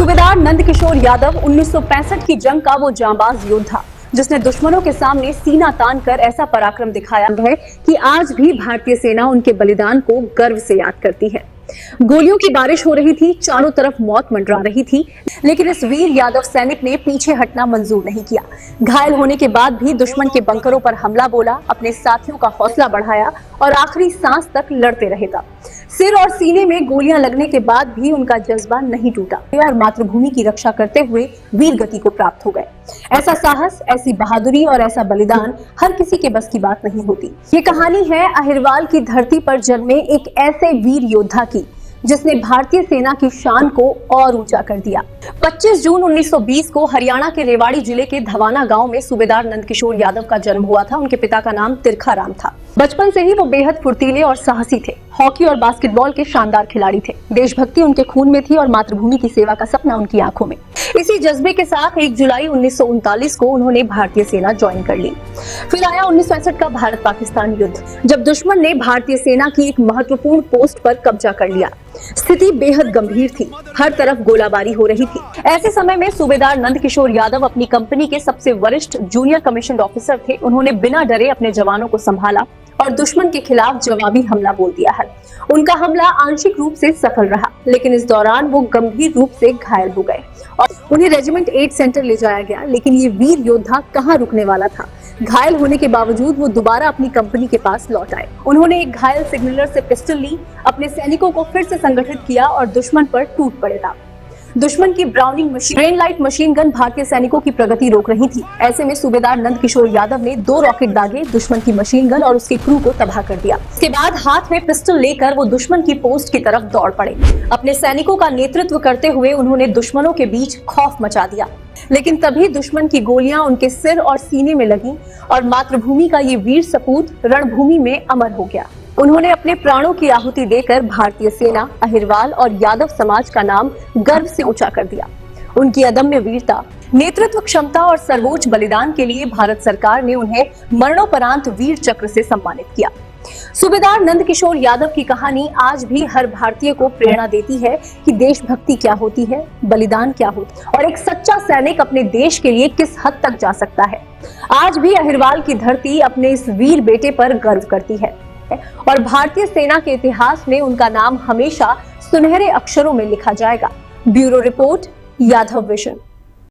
सूबेदार नंदकिशोर यादव 1965 की जंग का वो जांबाज योद्धा जिसने दुश्मनों के सामने सीना तान कर ऐसा पराक्रम दिखाया है कि आज भी भारतीय सेना उनके बलिदान को गर्व से याद करती है। गोलियों की बारिश हो रही थी, चारों तरफ मौत मंडरा रही थी, लेकिन इस वीर यादव सैनिक ने पीछे हटना मंजूर नहीं किया। घायल होने के बाद भी दुश्मन के बंकरों पर हमला बोला, अपने साथियों का हौसला बढ़ाया और आखिरी सांस तक लड़ते रहेगा। सिर और सीने में गोलियां लगने के बाद भी उनका जज्बा नहीं टूटा और मातृभूमि की रक्षा करते हुए वीर गति को प्राप्त हो गए। ऐसा साहस, ऐसी बहादुरी और ऐसा बलिदान हर किसी के बस की बात नहीं होती। ये कहानी है अहिरवाल की धरती पर जन्मे एक ऐसे वीर योद्धा की जिसने भारतीय सेना की शान को और ऊंचा कर दिया। 25 जून 1920 को हरियाणा के रेवाड़ी जिले के धवाना गांव में सूबेदार नंदकिशोर यादव का जन्म हुआ था। उनके पिता का नाम तिरखा राम था। बचपन से ही वो बेहद फुर्तीले और साहसी थे। हॉकी और बास्केटबॉल के शानदार खिलाड़ी थे। देशभक्ति उनके खून में थी और मातृभूमि की सेवा का सपना उनकी आंखों में। इसी जज्बे के साथ 1 जुलाई 1939 को उन्होंने भारतीय सेना ज्वाइन कर ली। फिर आया 1961 का भारत पाकिस्तान युद्ध, जब दुश्मन ने भारतीय सेना की एक महत्वपूर्ण पोस्ट पर कब्जा कर लिया। स्थिति बेहद गंभीर थी, हर तरफ गोलाबारी हो रही थी। ऐसे समय में सूबेदार नंदकिशोर यादव अपनी कंपनी के सबसे वरिष्ठ जूनियर कमीशन्ड ऑफिसर थे। उन्होंने बिना डरे अपने जवानों को संभाला और दुश्मन के खिलाफ जवाबी हमला बोल दिया है। उनका हमला आंशिक रूप से सफल रहा, लेकिन इस दौरान वो गंभीर रूप से घायल हो गए और उन्हें रेजिमेंट 8 सेंटर ले जाया गया। लेकिन ये वीर योद्धा कहाँ रुकने वाला था। घायल होने के बावजूद वो दोबारा अपनी कंपनी के पास लौट आए। उन्होंने एक घायल सिग्नलर से पिस्टल ली, अपने सैनिकों को फिर से संगठित किया और दुश्मन पर टूट पड़े था। दुश्मन की browning machine, brain light machine gun भारतीय सैनिकों की प्रगति रोक रही थी। ऐसे में सूबेदार नंदकिशोर यादव ने 2 रॉकेट दागे, दुश्मन की मशीन गन और उसके क्रू को तबाह कर दिया। इसके बाद हाथ में पिस्टल लेकर वो दुश्मन की पोस्ट की तरफ दौड़ पड़े। अपने सैनिकों का नेतृत्व करते हुए उन्होंने दुश्मनों के बीच खौफ मचा दिया। लेकिन तभी दुश्मन की गोलियां उनके सिर और सीने में लगी और मातृभूमि का ये वीर सपूत रणभूमि में अमर हो गया। उन्होंने अपने प्राणों की आहुति देकर भारतीय सेना, अहिरवाल और यादव समाज का नाम गर्व से ऊंचा कर दिया। उनकी अदम्य वीरता, नेतृत्व क्षमता और सर्वोच्च बलिदान के लिए भारत सरकार ने उन्हें मरणोपरांत वीर चक्र से सम्मानित किया। सूबेदार नंदकिशोर यादव की कहानी आज भी हर भारतीय को प्रेरणा देती है कि देशभक्ति क्या होती है, बलिदान क्या होता है और एक सच्चा सैनिक अपने देश के लिए किस हद तक जा सकता है। आज भी अहिरवाल की धरती अपने इस वीर बेटे पर गर्व करती है और भारतीय सेना के इतिहास में उनका नाम हमेशा सुनहरे अक्षरों में लिखा जाएगा। Bureau report, Yadav vision.